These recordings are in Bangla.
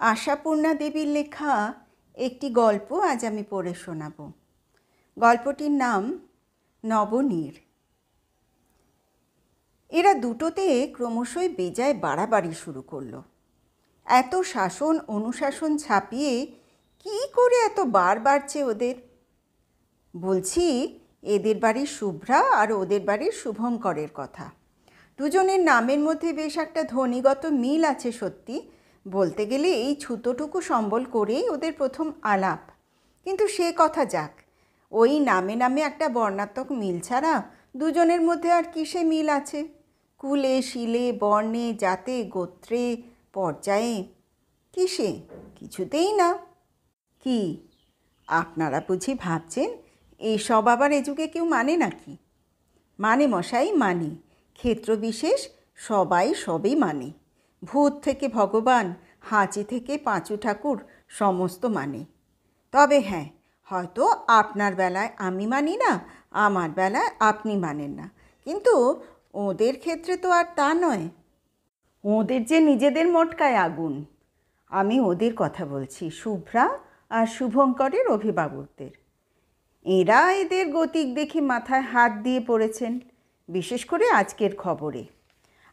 আশাপূর্ণা দেবীর লেখা একটি গল্প আজ আমি পড়ে শোনাব। গল্পটির নাম নবনীর। এরা দুটোতে ক্রমশই বেজায় বাড়াবাড়ি শুরু করলো। এত শাসন অনুশাসন ছাপিয়ে কি করে এত বার বাড়ছে ওদের। বলছি এদের বাড়ির শুভ্রা আর ওদের বাড়ির শুভঙ্করের কথা। দুজনের নামের মধ্যে বেশ একটা ধ্বনিগত মিল আছে সত্যি। বলতে গেলে এই ছুতোটুকু সম্বল করেই ওদের প্রথম আলাপ। কিন্তু সে কথা যাক, ওই নামে নামে একটা বর্ণাত্মক মিল ছাড়া দুজনের মধ্যে আর কিসে মিল আছে? কুলে শিলে বর্ণে জাতে গোত্রে পর্যায়ে কিসে? কিছুতেই না। কি আপনারা বুঝি ভাবছেন এইসব আবার এ যুগে কেউ মানে নাকি? মানে মশাই, মানে। ক্ষেত্রবিশেষ সবাই সবই মানে। ভূত থেকে ভগবান, হাঁচি থেকে পাঁচু ঠাকুর সমস্ত মানে। তবে হ্যাঁ, হয়তো আপনার বেলায় আমি মানি না, আমার বেলায় আপনি মানেন না, কিন্তু ওদের ক্ষেত্রে তো আর তা নয়। ওদের যে নিজেদের মটকায় আগুন। আমি ওদের কথা বলছি, শুভ্রা আর শুভঙ্করের অভিভাবকদের। এরা এদের গতিক দেখে মাথায় হাত দিয়ে পড়েছেন, বিশেষ করে আজকের খবরে।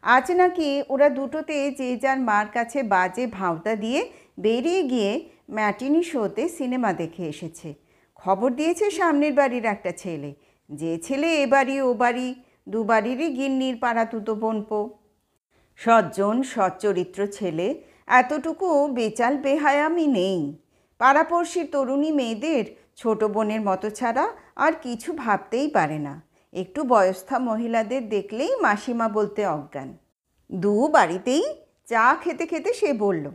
আজ নাকি ওরা দুটোতে যে যার মার কাছে বাজে ভাঁওতা দিয়ে বেরিয়ে গিয়ে ম্যাটিনি শোতে সিনেমা দেখে এসেছে। খবর দিয়েছে সামনের বাড়ির একটা ছেলে, যে ছেলে এ বাড়ি ও বাড়ি দুবাড়িরই গিন্নির পাড়াতুতো বোনপো। সজ্জন সচ্চরিত্র ছেলে, এতটুকু বেচাল বেহায়ামি নেই। পাড়াপড়শির তরুণী মেয়েদের ছোট বোনের মতো ছাড়া আর কিছু ভাবতেই পারে না। একটু বয়স্থা মহিলাদের দেখলেই মাসিমা বলতে অজ্ঞান। দু বাড়িতেই চা খেতে খেতে সে বলল,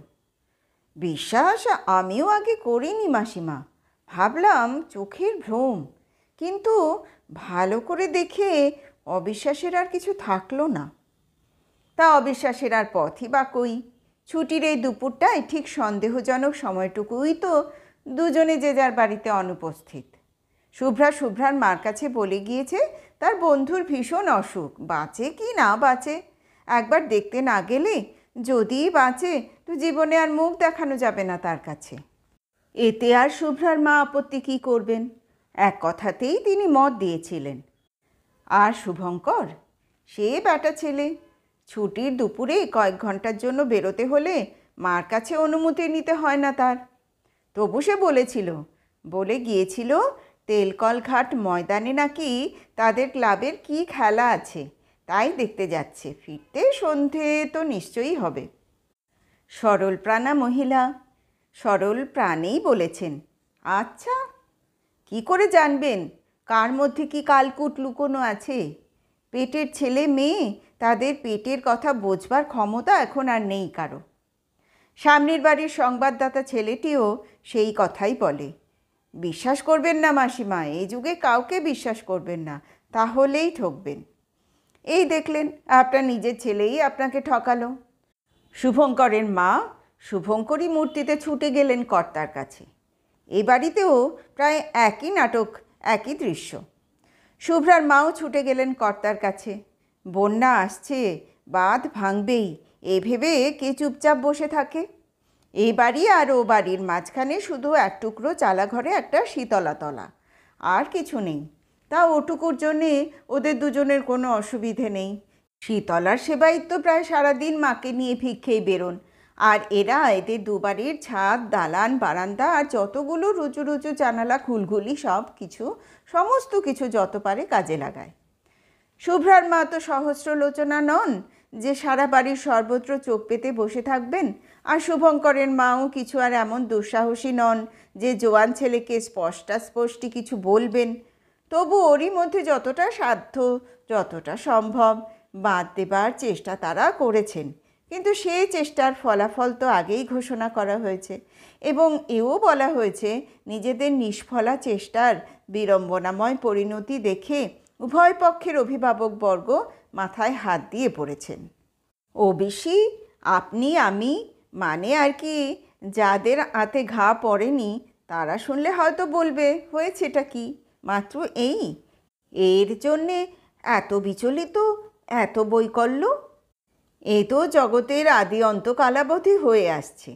বিশ্বাস আমিও আগে করিনি মাসিমা, ভাবলাম চোখের ভ্রম, কিন্তু ভালো করে দেখে অবিশ্বাসের আর কিছু থাকলো না। তা অবিশ্বাসের আর পথই বা কই? ছুটির এই দুপুরটায় ঠিক সন্দেহজনক সময়টুকুই তো দুজনে যে যার বাড়িতে অনুপস্থিত। শুভ্রার মার কাছে বলে গিয়েছে তার বন্ধুর ভীষণ অসুখ, বাঁচে কি না বাঁচে একবার দেখতে না গেলে, যদি বাঁচে তো জীবনে আর মুখ দেখানো যাবে না তার কাছে। এতে আর শুভ্রার মা আপত্তি কী করবেন? এক কথাতেই তিনি মত দিয়েছিলেন। আর শুভঙ্কর, সে ব্যাটা ছেলে, ছুটির দুপুরে কয়েক ঘন্টার জন্য বেরোতে হলে মার কাছে অনুমতি নিতে হয় না তার। তবু সে বলে গিয়েছিল তেলকল ঘাট ময়দানে নাকি তাদের ক্লাবের কি খেলা আছে, তাই দেখতে যাচ্ছে। ফিরতে সন্ধে তো নিশ্চয়ই হবে। সরল প্রাণা মহিলা, সরল প্রাণেই বলেছেন। আচ্ছা, কি করে জানবেন কার মধ্যে কি কালকুট লুকোনো আছে? পেটের ছেলে মেয়ে, তাদের পেটের কথা বোঝবার ক্ষমতা এখন আর নেই কারো। সামনের বাড়ির সংবাদদাতা ছেলেটিও সেই কথাই বলে। বিশ্বাস করবেন না মাসিমা, এই যুগে কাউকে বিশ্বাস করবেন না, তাহলেই ঠকবেন। এই দেখলেন আপনার নিজের ছেলেই আপনাকে ঠকালো। শুভঙ্করের মা শুভঙ্করী মূর্তিতে ছুটে গেলেন কর্তার কাছে। এ বাড়িতেও প্রায় একই নাটক, একই দৃশ্য। শুভ্রার মাও ছুটে গেলেন কর্তার কাছে। বন্যা আসছে, বাঁধ ভাঙবেই, এ ভেবে কে চুপচাপ বসে থাকে? এই বাড়ি আর ও বাড়ির মাঝখানে শুধু এক টুকরো চালাঘরে একটা শীতলাতলা, আর কিছু নেই। তা ওটুকুর জন্যে ওদের দুজনের কোনো অসুবিধে নেই। শীতলার সেবায়িত্ব প্রায় সারাদিন মাকে নিয়ে ভিক্ষেই বেরোন, আর এরা এদের দুবাড়ির ছাদ, দালান, বারান্দা আর যতগুলো রুচু রুচু জানালা খুলঘুলি সমস্ত কিছু যত পারে কাজে লাগায়। শুভ্রার মা তো সহস্রলোচনা নন যে সারা বাড়ির সর্বত্র চোখ পেতে বসে থাকবেন, আর শুভঙ্করের মাও কিছু আর এমন দুঃসাহসী নন যে জোয়ান ছেলেকে স্পষ্টাস্পষ্টি কিছু বলবেন। তবু ওরই মধ্যে যতটা সাধ্য, যতটা সম্ভব বাঁধ দেবার চেষ্টা তারা করেছেন। কিন্তু সেই চেষ্টার ফলাফল তো আগেই ঘোষণা করা হয়েছে, এবং এও বলা হয়েছে নিজেদের নিষ্ফলা চেষ্টার বিড়ম্বনাময় পরিণতি দেখে উভয় পক্ষের অভিভাবকবর্গ মাথায় হাত দিয়ে পড়েছেন। ওবিসি, আপনি আমি, মানে আর কি, যাদের হাতে ঘা পড়েনি তারা শুনলে হয়তো বলবে হয়েছেটা কি, মাত্র এই, এর জন্যে এত বিচলিত, এত বৈকল্য? এ তো জগতের আদি অন্ত কালাবধি হয়ে আসছে।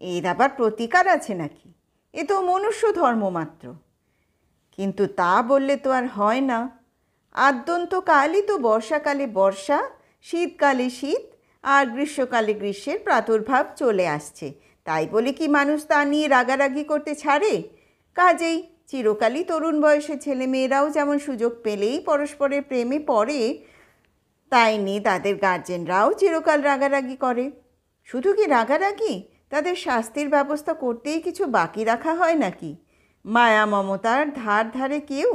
এর আবার প্রতিকার আছে নাকি? এ তো মনুষ্য ধর্ম মাত্র। কিন্তু তা বললে তো আর হয় না। আদ্যন্তকালই তো বর্ষাকালে বর্ষা, শীতকালে শীত আর গ্রীষ্মকালে গ্রীষ্মের প্রাদুর্ভাব চলে আসছে। তাই বলে কি মানুষ তা নিয়ে রাগারাগি করতে ছাড়ে? কাজেই চিরকালই তরুণ বয়সের ছেলেমেয়েরাও যেমন সুযোগ পেলেই পরস্পরের প্রেমে পড়ে, তাই নিয়ে তাদের গার্জেনরাও চিরকাল রাগারাগি করে। শুধু কি রাগারাগি, তাদের শাস্তির ব্যবস্থা করতেই কিছু বাকি রাখা হয় নাকি? মায়া মমতার ধার ধারে কেউ?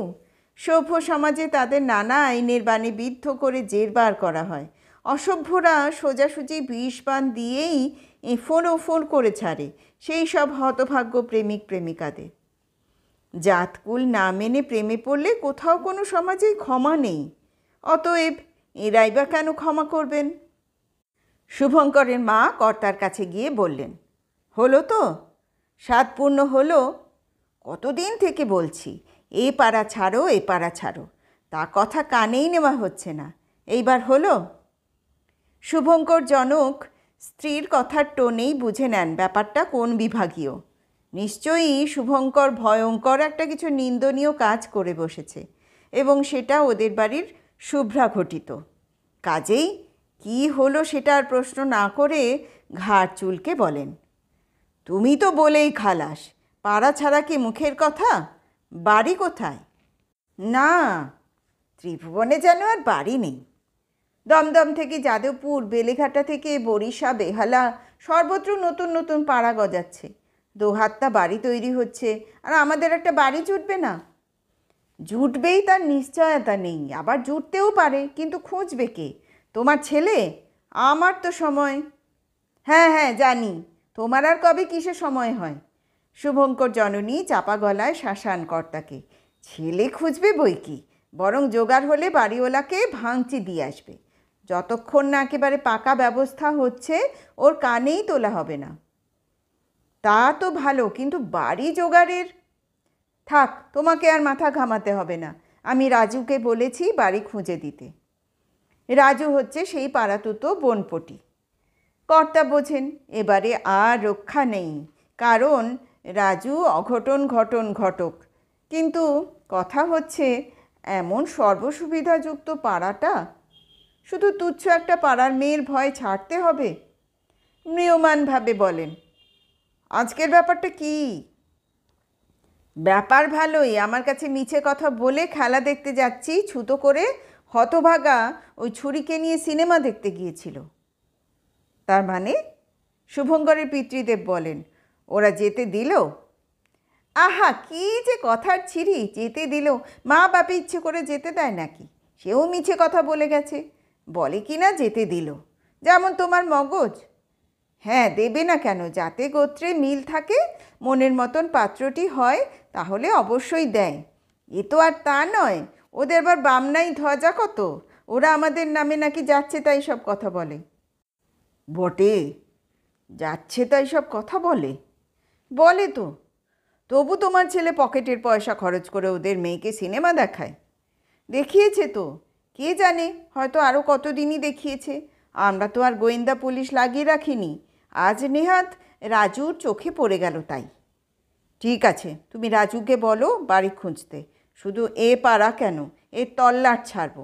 সভ্য সমাজে তাদের নানা আইনের বাণে বিদ্ধ করে জেরবার করা হয়। অসভ্যরা সোজাসুজি বিষ বাণ দিয়েই ফোন করে ছাড়ে সেই সব হতভাগ্য প্রেমিক প্রেমিকাদের। জাতকুল না মেনে প্রেমে পড়লে কোথাও কোনো সমাজেই ক্ষমা নেই। অতএব এরাই বা কেন ক্ষমা করবেন? শুভঙ্করের মা কর্তার কাছে গিয়ে বললেন, হলো তো? সাত পূর্ণ হলো? কতদিন থেকে বলছি এ পাড়া ছাড়ো, এ পাড়া ছাড়ো, তা কথা কানেই নেওয়া হচ্ছে না। এইবার হলো? শুভঙ্কর জনক স্ত্রীর কথার টোনেই বুঝে নেন ব্যাপারটা কোন বিভাগীয়। নিশ্চয়ই শুভঙ্কর ভয়ঙ্কর একটা কিছু নিন্দনীয় কাজ করে বসেছে, এবং সেটা ওদের বাড়ির শুভ্রা ঘটিত। কাজেই কি হলো সেটা আর প্রশ্ন না করে ঘাড় চুলকে বলেন, তুমি তো বলেই খালাস, পাড়া ছাড়া কি মুখের কথা? বাড়ি কোথায়? না, ত্রিভুবনে যেন আর বাড়ি নেই। দমদম থেকে যাদবপুর, বেলেঘাটা থেকে বরিশা, বেহালা, সর্বত্র নতুন নতুন পাড়া গজাচ্ছে। দোহাত্তা বাড়ি তৈরি হচ্ছে, আর আমাদের একটা বাড়ি জুটবে না? জুটবেই তার নিশ্চয়তা নেই, আবার জুটতেও পারে, কিন্তু খুঁজবে কে? তোমার ছেলে? আমার তো সময়। হ্যাঁ হ্যাঁ জানি, তোমার আর কবে কিসে সময় হয়? শুভঙ্কর জননী চাপা গলায় শাসান কর্তাকে। ছেলে খুঁজবে বই কি, বরং জোগাড় হলে বাড়িওয়ালাকে ভাঙচি দিয়ে আসবে। যতক্ষণ না একেবারে পাকা ব্যবস্থা হচ্ছে ওর কানেই তোলা হবে না। তা তো ভালো, কিন্তু বাড়ি জোগাড়ের? থাক, তোমাকে আর মাথা ঘামাতে হবে না। আমি রাজুকে বলেছি বাড়ি খুঁজে দিতে। রাজু হচ্ছে সেই পাড়াতুতো বোনপটি। কর্তা বোঝেন এবারে আর রক্ষা নেই, কারণ রাজু অঘটন ঘটন ঘটক। কিন্তু কথা হচ্ছে, এমন সর্বসুবিধাযুক্ত পাড়াটা শুধু তুচ্ছ একটা পাড়ার মেয়ের ভয় ছাড়তে হবে? ম্রিয়মানভাবে বলেন, আজকের ব্যাপারটা কি? ব্যাপার ভালোই, আমার কাছে মিছে কথা বলে খেলা দেখতে যাচ্ছি ছুতো করে হতভাগা ওই ছুরিকে নিয়ে সিনেমা দেখতে গিয়েছিল। তার মানে? শুভঙ্করের পিতৃদেব বলেন, ওরা যেতে দিল? আহা, কি যে কথার ছিরি, যেতে দিল? মা বাপে ইচ্ছে করে যেতে দেয় নাকি? সেও মিছে কথা বলে গেছে। বলে কি না যেতে দিল, যেমন তোমার মগজ। হ্যাঁ, দেবে না কেন? যাতে গোত্রে মিল থাকে, মনের মতন পাত্রটি হয়, তাহলে অবশ্যই দেয়। এ তো আর তা নয়, ওদের আবার বামনাই ধ্বজা কত। ওরা আমাদের নামে নাকি যাচ্ছে তাই সব কথা বলে। বটে, যাচ্ছে তাই সব কথা বলে? বলে তো। তবু তোমার ছেলে পকেটের পয়সা খরচ করে ওদের মেয়েকে সিনেমা দেখায়। দেখিয়েছে তো, কে জানে, হয়তো আরও কতদিনই দেখিয়েছে। আমরা তো আর গোয়েন্দা পুলিশ লাগিয়ে রাখিনি। আজ নেহাত রাজুর চোখে পড়ে গেল তাই। ঠিক আছে, তুমি রাজুকে বলো বাড়ি খুঁজতে। শুধু এ পাড়া কেন, এ তল্লাট ছাড়ব।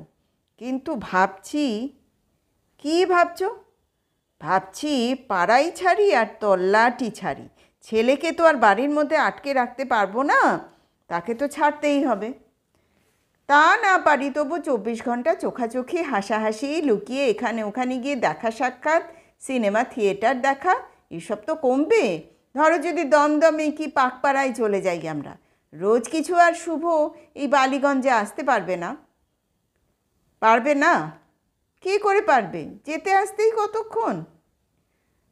কিন্তু ভাবছি। কি ভাবছো? ভাবছি পাড়াই ছাড়ি আর তল্লাটই ছাড়ি। ছেলেকে তো আর বাড়ির মধ্যে আটকে রাখতে পারবো না, তাকে তো ছাড়তেই হবে। তা না পারি, তবু 24 ঘন্টা চোখাচোখি, হাসাহাসি, লুকিয়ে এখানে ওখানে গিয়ে দেখা সাক্ষাৎ, সিনেমা থিয়েটার দেখা, এসব তো কমবে। ধরো যদি দমদমে কি পাকপাড়ায় চলে যাই আমরা, রোজ কিছু আর শুভ এই বালিগঞ্জে আসতে পারবে না। পারবে না? কী করে পারবে? যেতে আসতেই কতক্ষণ।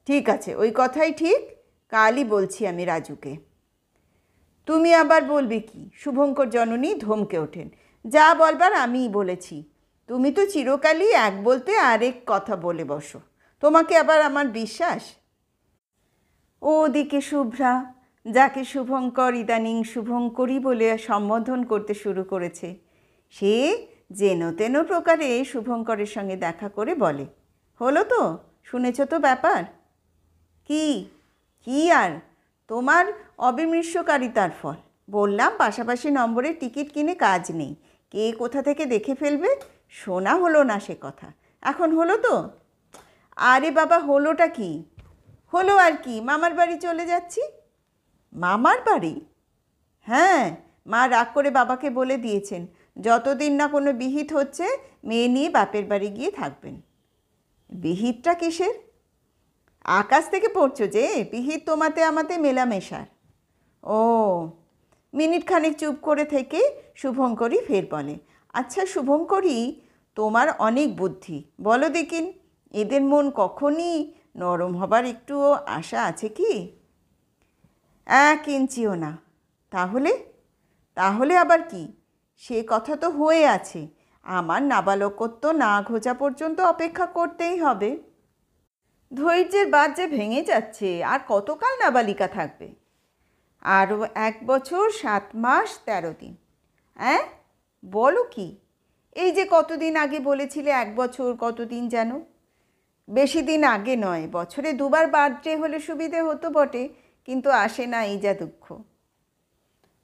ঠিক আছে, ওই কথাই ঠিক, কালই বলছি আমি রাজুকে। তুমি আবার বলবে কি? শুভঙ্কর জননী ধমকে ওঠেন। যা বলবার আমিই বলেছি। তুমি তো চিরকালই এক বলতে আরেক কথা বলে বসো। তোমাকে আবার আমার বিশ্বাস? ওদিকে শুভ্রা, যাকে শুভঙ্কর ইদানিং শুভঙ্করই বলে সম্বোধন করতে শুরু করেছে, সে যেন তেন প্রকারে শুভঙ্করের সঙ্গে দেখা করে বলে, হলো তো? শুনেছ তো ব্যাপার? কি? কি আর, তোমার অবিমৃষ্যকারিতার ফল। বললাম পাশাপাশি নম্বরের টিকিট কিনে কাজ নেই, কে কোথা থেকে দেখে ফেলবে। শোনা হলো না সে কথা, এখন হলো তো। আরে বাবা, হলোটা কি? হলো আর কি, মামার বাড়ি চলে যাচ্ছি। মামার বাড়ি? হ্যাঁ, মা রাগ করে বাবাকে বলে দিয়েছেন যতদিন না কোনো বিহিত হচ্ছে মেয়ে নিয়ে বাপের বাড়ি গিয়ে থাকবেন। বিহিতটা কিসের? আকাশ থেকে পড়ছো যে, বিহিত তোমাতে আমাতে মেলামেশার। ও। মিনিট খানেক চুপ করে থেকে শুভঙ্করী ফের বলে, আচ্ছা শুভঙ্করী, তোমার অনেক বুদ্ধি, বলো দেখিন এদের মন কখনই নরম হবার একটুও আশা আছে কি? 1 ইঞ্চিও না। তাহলে? তাহলে আবার কি? সে কথা তো হয়ে আছে, আমার নাবালকত্ব না ঘোচা পর্যন্ত অপেক্ষা করতেই হবে। ধৈর্যের বাঁধ যে ভেঙে যাচ্ছে, আর কতকাল নাবালিকা থাকবে? আরও 1 বছর 7 মাস 13 দিন। হ্যাঁ, বলো কি? এই যে কতদিন আগে বলেছিলে 1 বছর কতদিন যেন? বেশি দিন আগে নয়, বছরে 2বার বার্থডে হলে সুবিধে হতো বটে, কিন্তু আসে না, এই যা দুঃখ।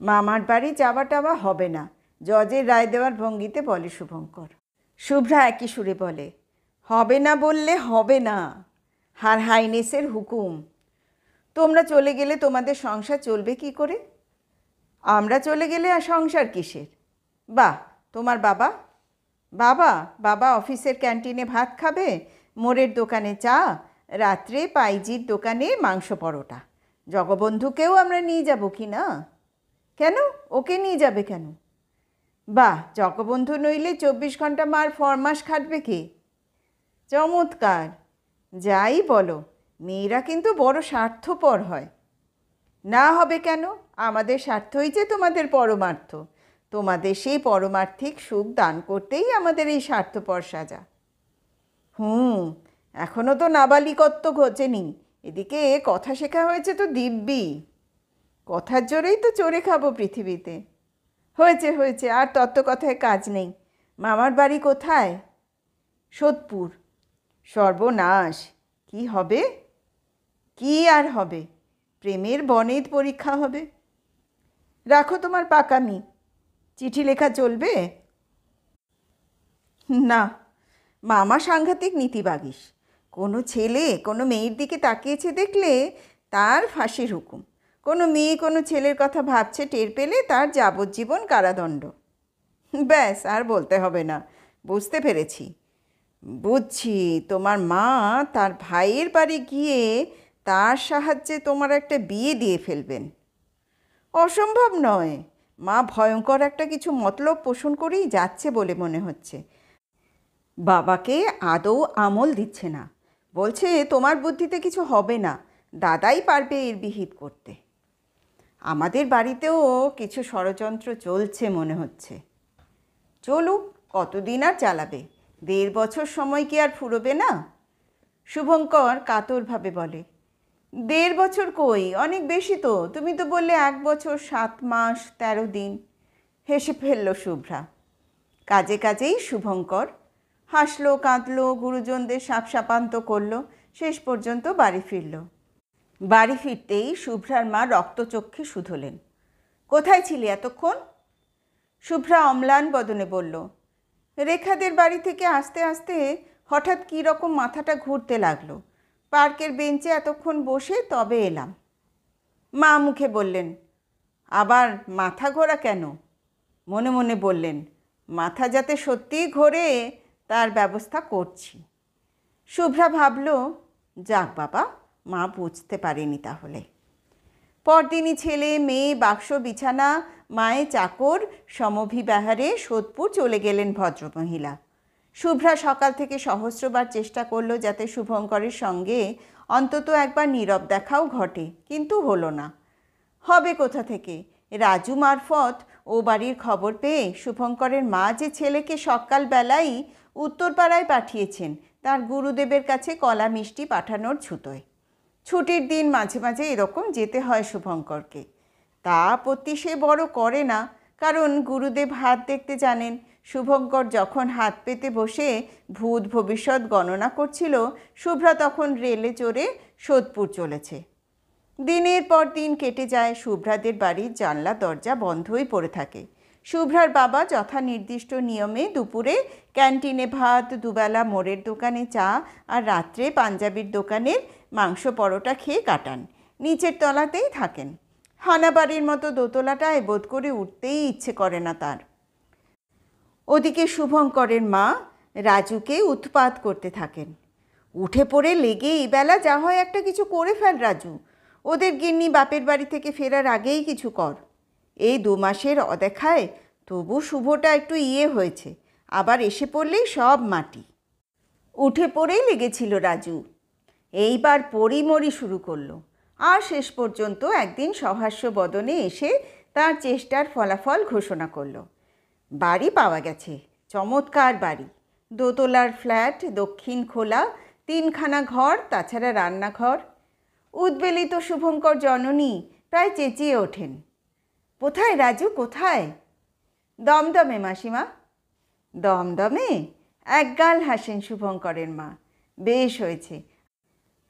মামার বাড়ি যাওয়া টাওয়া হবে না, জজের রায় দেওয়ার ভঙ্গিতে বলে শুভঙ্কর। শুভ্রা একই সুরে বলে, হবে না বললে হবে না, হার হাইনেসের হুকুম। তোমরা চলে গেলে তোমাদের সংসার চলবে কি করে? আমরা চলে গেলে আর সংসার কিসের? বাহ, তোমার বাবা? বাবা বাবা অফিসের ক্যান্টিনে ভাত খাবে, মোড়ের দোকানে চা, রাত্রে পাইজির দোকানে মাংস পরোটা। জগবন্ধুকেও আমরা নিয়ে যাব কি না? কেন? ওকে নিয়ে যাবে কেন? বাহ, জগবন্ধু নইলে 24 ঘন্টা মার ফরমাস খাটবে কে? চমৎকার। যাই বলো, মেয়েরা কিন্তু বড় স্বার্থপর হয়। না হবে কেন? আমাদের স্বার্থই যে তোমাদের পরমার্থ, তোমাদের সেই পরমার্থিক সুখ দান করতেই আমাদের এই স্বার্থপর সাজা। এখনও তো নাবালিকত্ব ঘোচেনি, এদিকে কথা শেখা হয়েছে তো দিব্যি। কথার জোরেই তো চড়ে খাবো পৃথিবীতে। হয়েছে হয়েছে, আর তত্ত্ব কথায় কাজ নেই। মামার বাড়ি কোথায়? সোদপুর। সর্বনাশ! কি হবে? কি আর হবে? প্রেমের বনেদ পরীক্ষা হবে। রাখো তোমার পাকামি, চিঠি লেখা চলবে না। মামা সাংঘাতিক নীতিবাগীশ। কোনো ছেলে কোনো মেয়ের দিকে তাকিয়েছে দেখলে তার ফাঁসির হুকুম, কোনো মেয়ে কোনো ছেলের কথা ভাবছে টের পেলে তার যাবজ্জীবন কারাদণ্ড। ব্যাস, আর বলতে হবে না, বুঝতে পেরেছি। বুঝছি, তোমার মা তার ভাইয়ের বাড়ি গিয়ে তার সাহায্যে তোমার একটা বিয়ে দিয়ে ফেলবেন। অসম্ভব নয়, মা ভয়ঙ্কর একটা কিছু মতলব পোষণ করেই যাচ্ছে বলে মনে হচ্ছে। বাবাকে আদৌ আমল দিচ্ছে না, বলছে তোমার বুদ্ধিতে কিছু হবে না, দাদাই পারবে এর বিহিত করতে। আমাদের বাড়িতেও কিছু ষড়যন্ত্র চলছে মনে হচ্ছে। চলুক, কতদিন আর চালাবে? 1.5 বছর সময় কি আর ফুরোবে না? শুভঙ্কর কাতরভাবে বলে, 1.5 বছর কই, অনেক বেশি তো। তুমি তো বললে 1 বছর 7 মাস 13 দিন। হেসে ফেলল শুভ্রা। কাজে কাজেই শুভঙ্কর হাসলো, কাঁদলো, গুরুজনদের সাপসাপান্ত করলো, শেষ পর্যন্ত বাড়ি ফিরল। বাড়ি ফিরতেই শুভ্রার মা রক্তচক্ষে শুধলেন। কোথায় ছিলে এতক্ষণ? শুভ্রা অম্লান বদনে বলল, রেখাদের বাড়ি থেকে আসতে আসতে হঠাৎ কী রকম মাথাটা ঘুরতে লাগলো, পার্কের বেঞ্চে এতক্ষণ বসে তবে এলাম। মা মুখে বললেন, আবার মাথা ঘোরা কেন? মনে মনে বললেন, মাথা যাতে সত্যিই ঘোরে তার ব্যবস্থা করছি। শুভ্রা ভাবল, যাক বাবা, মা বুঝতে পারেনি তাহলে। পরদিনই ছেলে মেয়ে বাক্স বিছানা মায়ে চাকর সমভিব্যাহারে সোদপুর চলে গেলেন ভদ্রমহিলা। শুভ্রা সকাল থেকে সহস্রবার চেষ্টা করলো যাতে শুভঙ্করের সঙ্গে অন্তত একবার নীরব দেখাও ঘটে, কিন্তু হলো না। হবে কোথা থেকে? রাজু মারফত ও বাড়ির খবর পেয়ে শুভঙ্করের মা যে ছেলেকে সকালবেলাই উত্তরপাড়ায় পাঠিয়েছেন তার গুরুদেবের কাছে কলা মিষ্টি পাঠানোর ছুতোয়। ছুটির দিন মাঝে মাঝে এরকম যেতে হয় শুভঙ্করকে। তা আপত্তি সে বড় করে না, কারণ গুরুদেব হাত দেখতে জানেন। শুভঙ্কর যখন হাত পেতে বসে ভূত ভবিষ্যৎ গণনা করছিল, শুভ্রা তখন রেলে চড়ে সোদপুর চলেছে। দিনের পর দিন কেটে যায়। শুভ্রাদের বাড়ির জানলা দরজা বন্ধই পড়ে থাকে। শুভ্রার বাবা যথা নির্দিষ্ট নিয়মে দুপুরে ক্যান্টিনে ভাত, দুবেলা মোড়ের দোকানে চা আর রাত্রে পাঞ্জাবির দোকানের মাংস পরোটা খেয়ে কাটান। নিচের তলাতেই থাকেন। হানাবাড়ির মতো দোতলাটায় বোধ করে উঠতেই ইচ্ছে করে না তার। ওদিকে শুভঙ্করের মা রাজুকে উৎপাত করতে থাকেন। উঠে পড়ে লেগে এই বেলা যা হয় একটা কিছু করে ফেল রাজু, ওদের গিন্নি বাপের বাড়ি থেকে ফেরার আগেই কিছু কর। এই 2 মাসের অদেখায় তবু শুভটা একটু হয়েছে, আবার এসে পড়লেই সব মাটি। উঠে পড়েই লেগেছিল রাজু। এইবার পড়িমড়ি শুরু করলো। আর শেষ পর্যন্ত একদিন সহাস্য বদনে এসে তার চেষ্টার ফলাফল ঘোষণা করলো। বাড়ি পাওয়া গেছে, চমৎকার বাড়ি, দোতলার ফ্ল্যাট, দক্ষিণ খোলা, 3খানা ঘর, তাছাড়া রান্নাঘর। উদ্বেলিত শুভঙ্কর জননী প্রায় চেঁচিয়ে ওঠেন, কোথায় রাজু, কোথায়? দমদমে মাসিমা। দমদমে? একগাল হাসেন শুভঙ্করের মা। বেশ হয়েছে,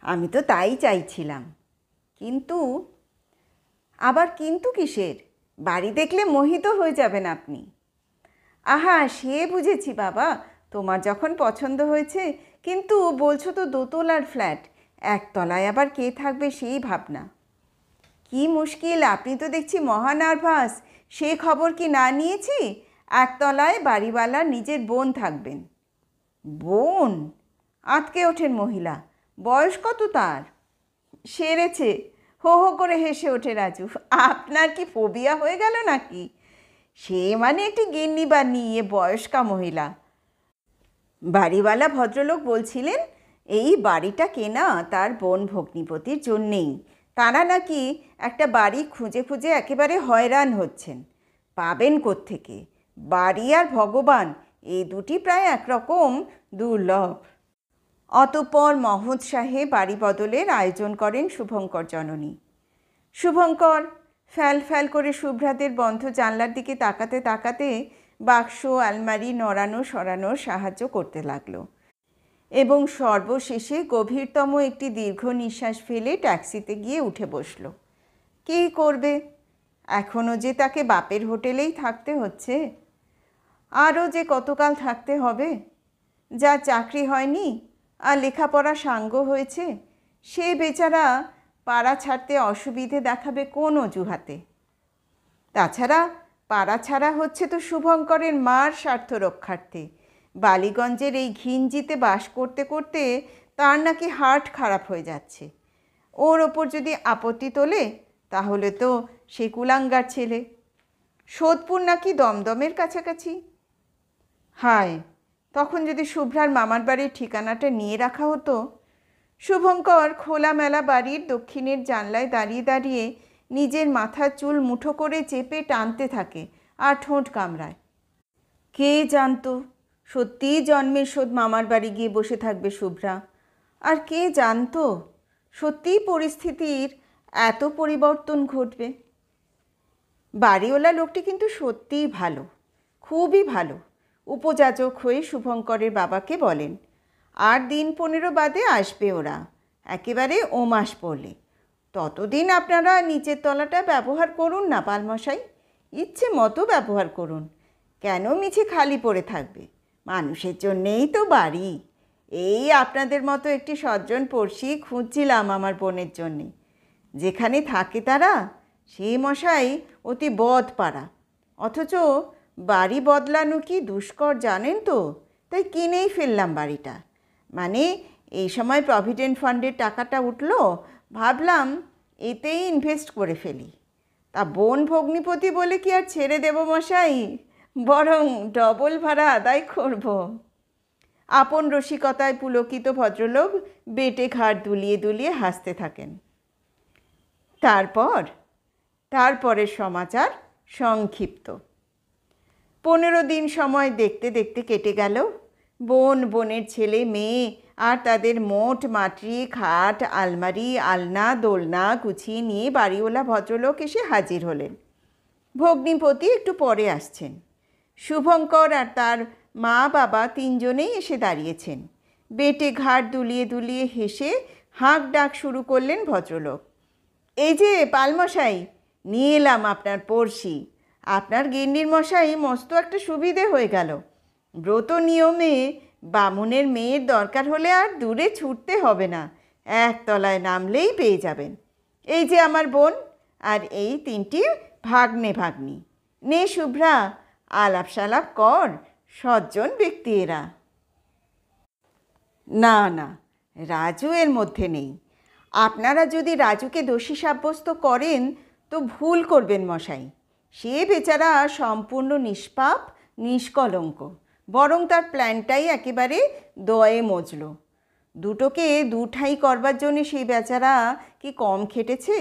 আমি তো তাই চাইছিলাম। কিন্তু? আবার কিন্তু কিসের? বাড়ি দেখলে মোহিত হয়ে যাবেন আপনি। আহা, সে বুঝেছি বাবা, তোমার যখন পছন্দ হয়েছে, কিন্তু বলছো তো দোতলার ফ্ল্যাট, একতলায় আবার কে থাকবে সেই ভাবনা। কি মুশকিল, আপনি তো দেখছি মহা নার্ভাস। সে খবর কি না নিয়েছি? একতলায় বাড়িওয়ালার নিজের বোন থাকবেন। বোন? আঁতকে ওঠেন মহিলা। বয়স কত তার? সেরেছে। হো হো করে হেসে ওঠে রাজু। আপনার কি ফোবিয়া হয়ে গেল নাকি? সে মানে একটি গিন্নি বা নিয়ে বয়স্কা মহিলা। বাড়িওয়ালা ভদ্রলোক বলছিলেন এই বাড়িটা কেনা তার বোন ভগ্নিপতির জন্যেই। তারা নাকি একটা বাড়ি খুঁজে খুঁজে একেবারে হয়রান হচ্ছেন, পাবেন কোত্থেকে? বাড়ি আর ভগবান, এই দুটি প্রায় একরকম দুর্লভ। অতঃপর মহোৎসাহে বাড়ি বদলের আয়োজন করেন শুভঙ্কর জননী। শুভঙ্কর ফ্যাল ফ্যাল করে শুভ্রাদের বন্ধ জানলার দিকে তাকাতে তাকাতে বাক্স আলমারি নড়ানো সরানোর সাহায্য করতে লাগলো এবং সর্বশেষে গভীরতম একটি দীর্ঘ নিঃশ্বাস ফেলে ট্যাক্সিতে গিয়ে উঠে বসল। কী করবে? এখনও যে তাকে বাপের হোটেলেই থাকতে হচ্ছে, আরও যে কতকাল থাকতে হবে। যা চাকরি হয়নি আর লেখাপড়া সাঙ্গ হয়েছে, সে বেচারা পাড়া ছাড়তে অসুবিধে দেখাবে কোন অজুহাতে? তাছাড়া পাড়া ছাড়া হচ্ছে তো শুভঙ্করের মার স্বার্থ রক্ষার্থে। বালিগঞ্জের এই ঘিঞ্জিতে বাস করতে করতে তার নাকি হার্ট খারাপ হয়ে যাচ্ছে। ওর ওপর যদি আপত্তি তোলে তাহলে তো সে কুলাঙ্গার ছেলে। সোদপুর নাকি দমদমের কাছাকাছি। হায়, তখন যদি শুভ্রার মামার বাড়ির ঠিকানাটা নিয়ে রাখা হতো। শুভঙ্কর খোলামেলা বাড়ির দক্ষিণের জানলায় দাঁড়িয়ে দাঁড়িয়ে নিজের মাথার চুল মুঠো করে চেপে টানতে থাকে আর ঠোঁট কামড়ায়। কে জানতো সত্যিই জন্মের শোধ মামার বাড়ি গিয়ে বসে থাকবে শুভ্রা? আর কে জানতো সত্যিই পরিস্থিতির এত পরিবর্তন ঘটবে? বাড়িওয়ালা লোকটি কিন্তু সত্যিই ভালো, খুবই ভালো। উপযাচক হয়ে শুভঙ্করের বাবাকে বলেন, আর দিন 15 বাদে আসবে ওরা, একেবারে ও মাস পড়লে। ততদিন আপনারা নিচের তলাটা ব্যবহার করুন না পালমশাই, ইচ্ছে মতো ব্যবহার করুন। কেন মিছে খালি পড়ে থাকবে? মানুষের জন্যেই তো বাড়ি। এই আপনাদের মতো একটি সজ্জন পড়শি খুঁজছিলাম আমার বোনের জন্যে। যেখানে থাকে তারা সেই মশাই অতি বদ পাড়া, অথচ বাড়ি বদলানো কি দুষ্কর জানেন তো, তাই কিনেই ফেললাম বাড়িটা। মানে এই সময় প্রভিডেন্ট ফান্ডের টাকাটা উঠলো, ভাবলাম এতেই ইনভেস্ট করে ফেলি। তা বোন ভগ্নিপতি বলে কি আর ছেড়ে দেব মশাই, বরং ডবল ভাড়া আদায় করব। আপন রসিকতায় পুলকিত ভদ্রলোক বেটে ঘাড় দুলিয়ে দুলিয়ে হাসতে থাকেন। তারপরের সমাচার সংক্ষিপ্ত। 15 দিন সময় দেখতে দেখতে কেটে গেল। বোনের ছেলে মেয়ে আর তাদের মোট মাটি, খাট, আলমারি, আলনা, দোলনা গুছিয়ে নিয়ে বাড়িওয়ালা ভদ্রলোক এসে হাজির হলেন। ভগ্নিপতি একটু পরে আসছেন। শুভঙ্কর আর তার মা বাবা 3 জনেই এসে দাঁড়িয়েছেন। বেটে ঘাড় দুলিয়ে দুলিয়ে হেসে হাঁক ডাক শুরু করলেন ভদ্রলোক। এই যে পালমশাই, নিয়ে এলাম আপনার পড়শি। আপনার গিন্নির মশাই মস্ত একটা সুবিধে হয়ে গেল। ব্রত নিয়মে বামুনের মেয়ের দরকার হলে আর দূরে ছুটতে হবে না, একতলায় নামলেই পেয়ে যাবেন। এই যে আমার বোন, আর এই তিনটি ভাগ্নে ভাগ্নি। নে শুভ্রা, আলাপ সালাপ কর, সজ্জন ব্যক্তি এরা। না না, রাজু এর মধ্যে নেই। আপনারা যদি রাজুকে দোষী সাব্যস্ত করেন তো ভুল করবেন মশাই। সে বেচারা সম্পূর্ণ নিষ্পাপ, নিষ্কলঙ্ক, বরং তার প্ল্যানটাই একেবারে দয়ে মজল। দুটোকে দুঠাই করবার জন্যে সেই বেচারা কি কম খেটেছে?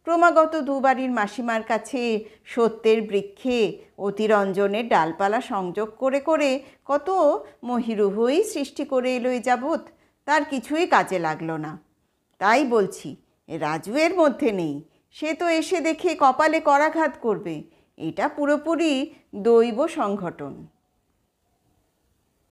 ক্রমাগত দুবাড়ির মাসিমার কাছে সত্যের বৃক্ষে অতিরঞ্জনের ডালপালা সংযোগ করে করে কত মহিরুহই সৃষ্টি করে এলো এ যাবৎ, তার কিছুই কাজে লাগলো না। তাই বলছি, রাজু এর মধ্যে নেই। সে তো এসে দেখে কপালে করাঘাত করবে। এটা পুরোপুরি দৈব সংঘটন।